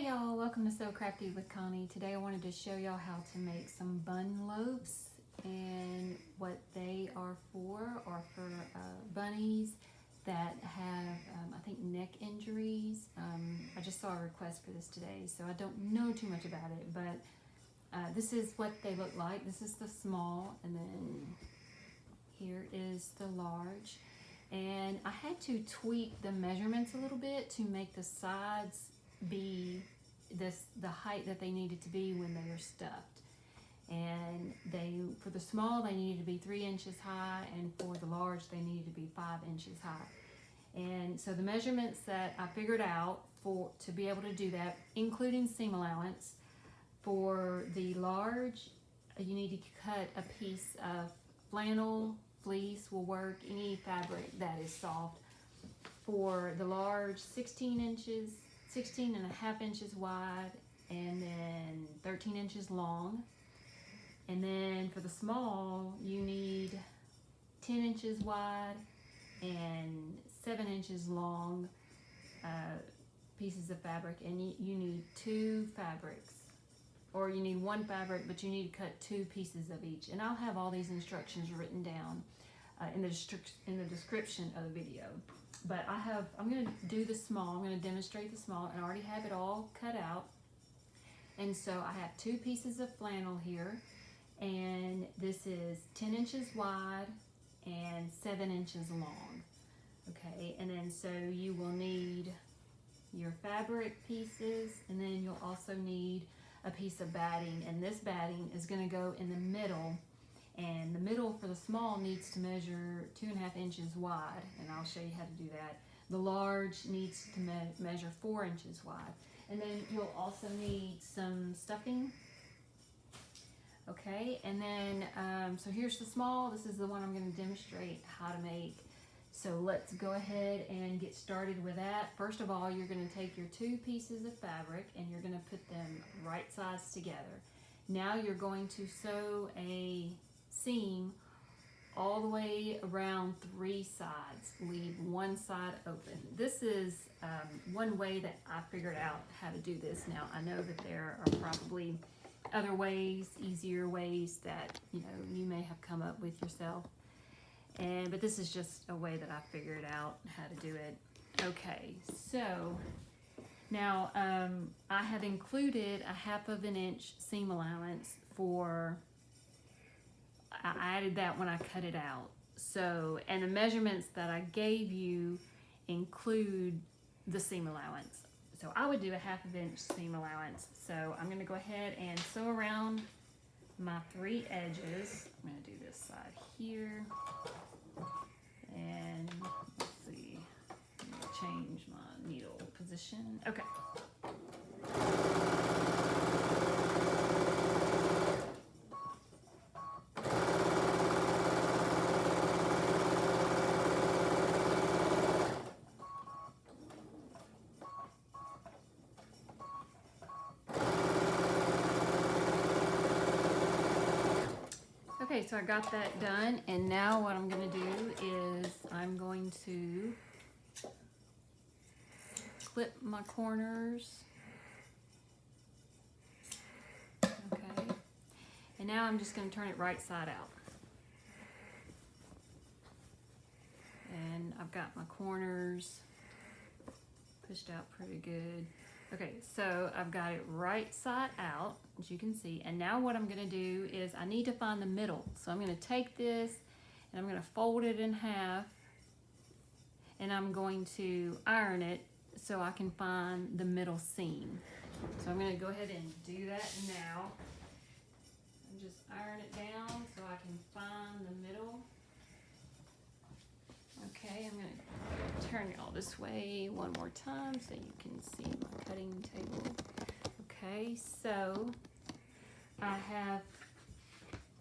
Hey y'all, welcome to So Crafty with Connie. Today I wanted to show y'all how to make some bun loaves, and what they are for bunnies that have, I think, neck injuries. I just saw a request for this today, so I don't know too much about it, but this is what they look like. This is the small, and then here is the large. And I had to tweak the measurements a little bit to make the sides be the height that they needed to be when they were stuffed. And for the small they needed to be 3 inches high, and for the large they needed to be 5 inches high. And so the measurements that I figured out to be able to do that, including seam allowance, for the large you need to cut a piece of flannel, fleece will work, any fabric that is soft. For the large, 16 and a half inches wide, and then 13 inches long. And then for the small, you need 10 inches wide and 7 inches long pieces of fabric, and you need 2 fabrics. Or you need 1 fabric, but you need to cut 2 pieces of each. And I'll have all these instructions written down in the description of the video. But I'm going to do the small. I'm going to demonstrate the small, and I already have it all cut out. And so I have 2 pieces of flannel here, and this is 10 inches wide and 7 inches long. Okay, and then so you will need your fabric pieces, and then you'll also need a piece of batting, and this batting is going to go in the middle, and the middle for the small needs to measure 2.5 inches wide, and I'll show you how to do that. The large needs to measure 4 inches wide, and then you'll also need some stuffing. Okay, and then so here's the small. This is the one I'm going to demonstrate how to make. So let's go ahead and get started with that. First of all, you're going to take your 2 pieces of fabric and you're going to put them right sides together. Now you're going to sew a seam all the way around 3 sides. Leave 1 side open. This is one way that I figured out how to do this. Now I know that there are probably other ways, easier ways that you may have come up with yourself. But this is just a way that I figured out how to do it. Okay, so now I have included a 1/2 inch seam allowance I added that when I cut it out. So, and the measurements that I gave you include the seam allowance. So I would do a 1/2 inch seam allowance. So I'm gonna go ahead and sew around my 3 edges. I'm gonna do this side here. And let's see, I'm gonna change my needle position. Okay. Okay, so I got that done, and now what I'm going to do is I'm going to clip my corners. Okay, and now I'm just going to turn it right side out. And I've got my corners pushed out pretty good. Okay, so I've got it right side out, as you can see. And now what I'm gonna do is I need to find the middle. So I'm gonna take this and I'm gonna fold it in half, and I'm going to iron it so I can find the middle seam. So I'm gonna go ahead and do that now. And just iron it down so I can find the middle. Okay, I'm gonna turn it all this way one more time so you can see my cutting table. Okay, so I have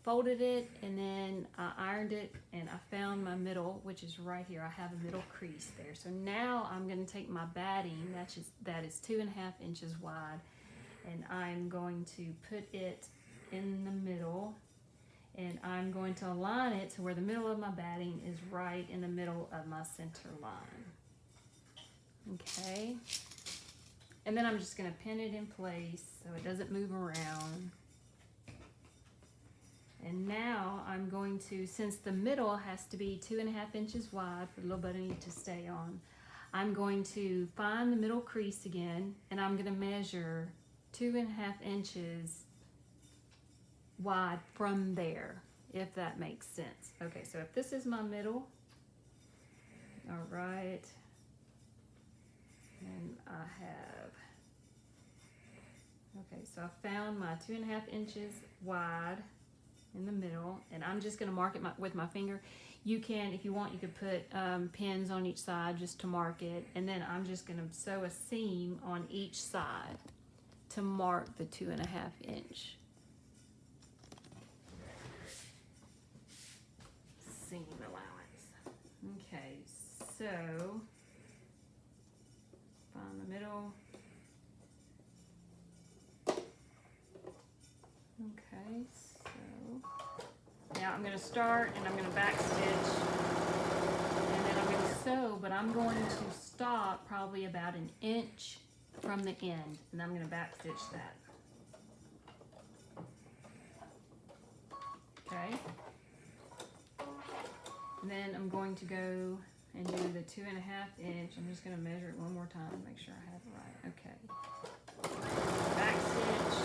folded it, and then I ironed it, and I found my middle, which is right here. I have a middle crease there. So now I'm gonna take my batting, that is 2.5 inches wide, and I'm going to put it in the middle. And I'm going to align it to where the middle of my batting is right in the middle of my center line. Okay. And then I'm just gonna pin it in place so it doesn't move around. And now I'm going to, since the middle has to be 2.5 inches wide for the little bunny to stay on, I'm going to find the middle crease again, and I'm gonna measure 2.5 inches wide from there, if that makes sense. Okay, so if this is my middle, all right, and I have, okay, so I found my 2.5 inches wide in the middle, and I'm just gonna mark it with my finger. You can, if you want, you could put pins on each side just to mark it, and then I'm just gonna sew a seam on each side to mark the 2.5 inch seam allowance. Okay, so find the middle. Okay, so now I'm going to start and I'm going to back stitch, and then I'm going to sew, but I'm going to stop probably about 1 inch from the end, and I'm going to back stitch that. Okay, and then I'm going to go and do the 2.5 inch. I'm just going to measure it one more time, make sure I have it right. Okay, back stitch.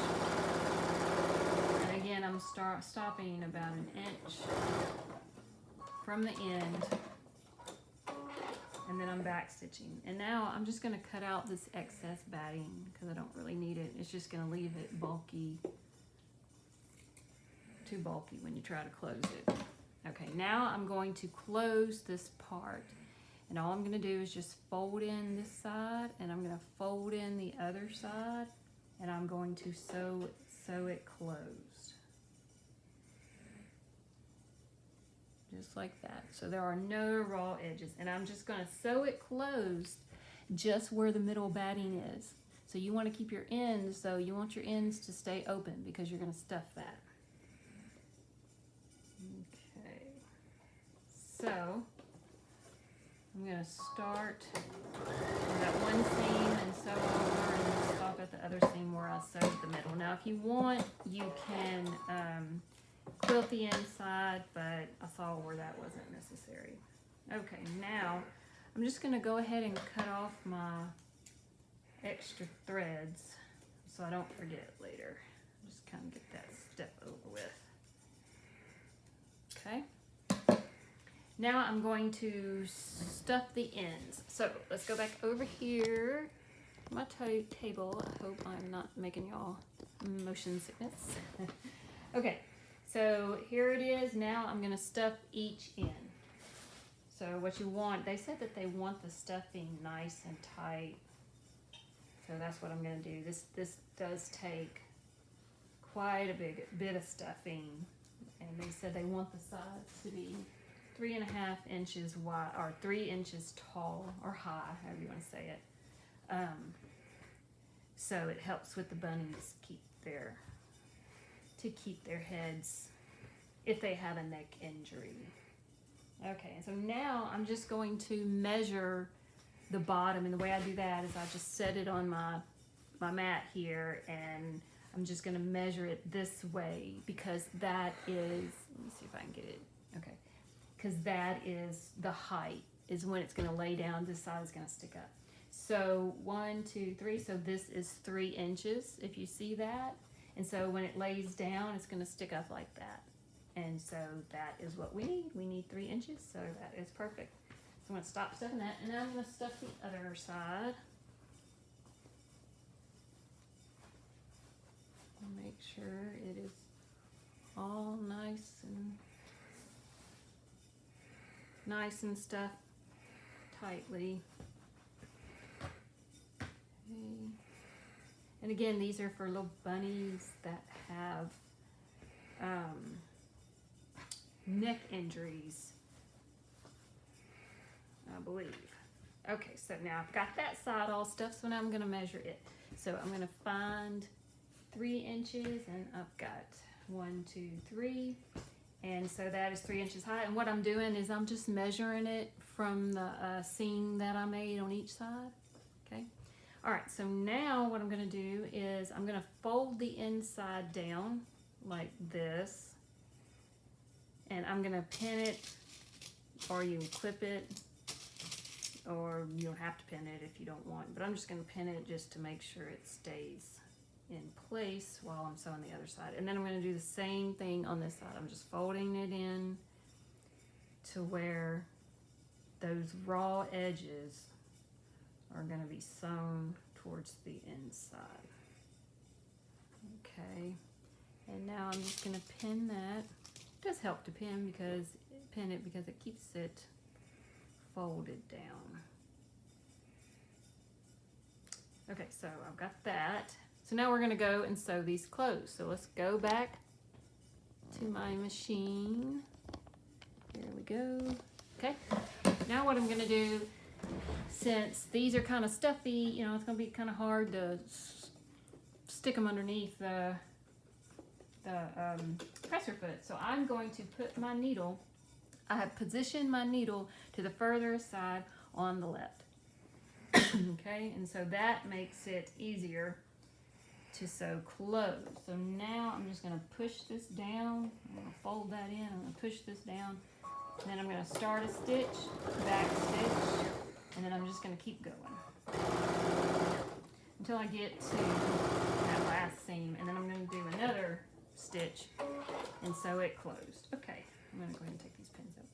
Again, I'm stopping about 1 inch from the end, and then I'm back stitching. And now I'm just going to cut out this excess batting because I don't really need it. It's just going to leave it bulky, too bulky when you try to close it. Okay, now I'm going to close this part, and all I'm going to do is just fold in this side, and I'm going to fold in the other side, and I'm going to sew it closed. Just like that. So there are no raw edges, and I'm just going to sew it closed just where the middle batting is. So you want to keep your ends, so you want your ends to stay open because you're going to stuff that. Okay, so I'm going to start with that one seam and sew over, and then stop at the other seam where I sewed the middle. Now if you want, you can quilt the inside, but I saw where that wasn't necessary. Okay, now I'm just going to go ahead and cut off my extra threads so I don't forget later. Just kind of get that step over with. Okay, now I'm going to stuff the ends. So let's go back over here, my table. I hope I'm not making y'all motion sickness. Okay, so here it is. Now I'm going to stuff each end. So what you want, they said that they want the stuffing nice and tight. So that's what I'm going to do. This does take quite a bit of stuffing, and they said they want the sides to be 3.5 inches wide, or 3 inches tall or high, however you want to say it. So it helps with the bunnies keep their heads if they have a neck injury. Okay, so now I'm just going to measure the bottom, and the way I do that is I just set it on my mat here, and I'm just going to measure it this way because that is, let me see if I can get it, okay, because that is the height, is when it's going to lay down, this side is going to stick up. So 1, 2, 3, so this is 3 inches, if you see that, and so when it lays down, it's going to stick up like that. And so that is what we need. We need 3 inches, so that is perfect. So I'm going to stop stuffing that, and now I'm going to stuff the other side. Make sure it is all nice and stuffed tightly. Okay. And again, these are for little bunnies that have neck injuries, I believe. Okay, so now I've got that side all stuffed, so now I'm going to measure it. So I'm going to find 3 inches, and I've got 1, 2, 3, and so that is 3 inches high. And what I'm doing is I'm just measuring it from the seam that I made on each side. Okay, All right, so now what I'm gonna do is I'm gonna fold the inside down like this, and I'm gonna pin it, or you can clip it, or you don't have to pin it if you don't want, but I'm just gonna pin it just to make sure it stays in place while I'm sewing the other side. And then I'm gonna do the same thing on this side. I'm just folding it in to where those raw edges are going to be sewn towards the inside. Okay, and now I'm just going to pin that. It does help to pin it because it keeps it folded down. Okay, so I've got that. So now we're going to go and sew these closed. So let's go back to my machine. There we go. Okay, now what I'm going to do, since these are kind of stuffy, you know, it's going to be kind of hard to stick them underneath the presser foot. So I'm going to put my needle, I have positioned my needle to the further side on the left. Okay, and so that makes it easier to sew closed. So now I'm just going to push this down. I'm going to fold that in. I'm going to push this down. And then I'm going to start a stitch, back stitch, and then I'm just going to keep going until I get to that last seam. And then I'm going to do another stitch and sew it closed. Okay, I'm going to go ahead and take these pins out.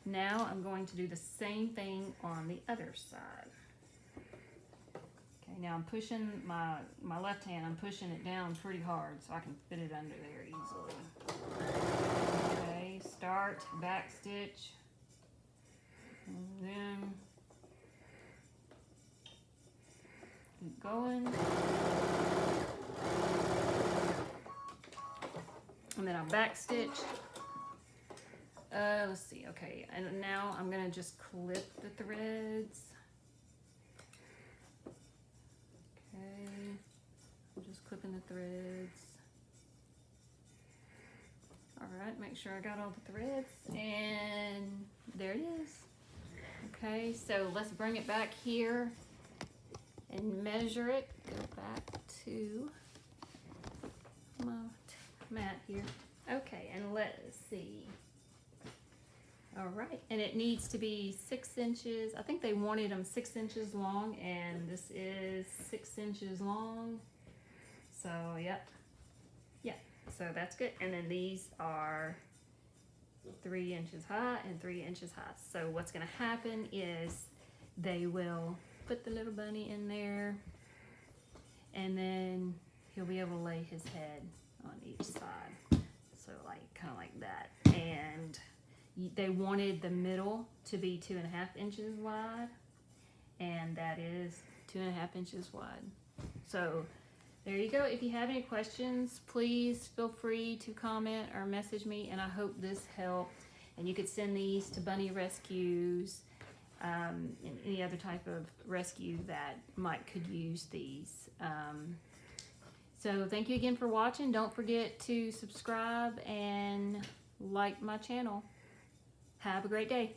Now I'm going to do the same thing on the other side. Okay, now I'm pushing my left hand, I'm pushing it down pretty hard so I can fit it under there easily. Okay, start, back stitch, and then keep going. And then I'll back stitch. Let's see, okay, and now I'm gonna just clip the threads. Okay, I'm just clipping the threads. All right, make sure I got all the threads, and there it is. Okay, so let's bring it back here and measure it. Go back to my mat here. Okay, and let's see. All right, and it needs to be 6 inches. I think they wanted them 6 inches long, and this is 6 inches long. So, yep. Yeah, so that's good. And then these are 3 inches high and 3 inches high. So what's gonna happen is they will put the little bunny in there, and then he'll be able to lay his head on each side. So like, kind of like that. And they wanted the middle to be 2.5 inches wide, and that is 2.5 inches wide. So there you go. If you have any questions, please feel free to comment or message me, and I hope this helped. And you could send these to bunny rescues and any other type of rescue that could use these. So thank you again for watching. Don't forget to subscribe and like my channel. Have a great day.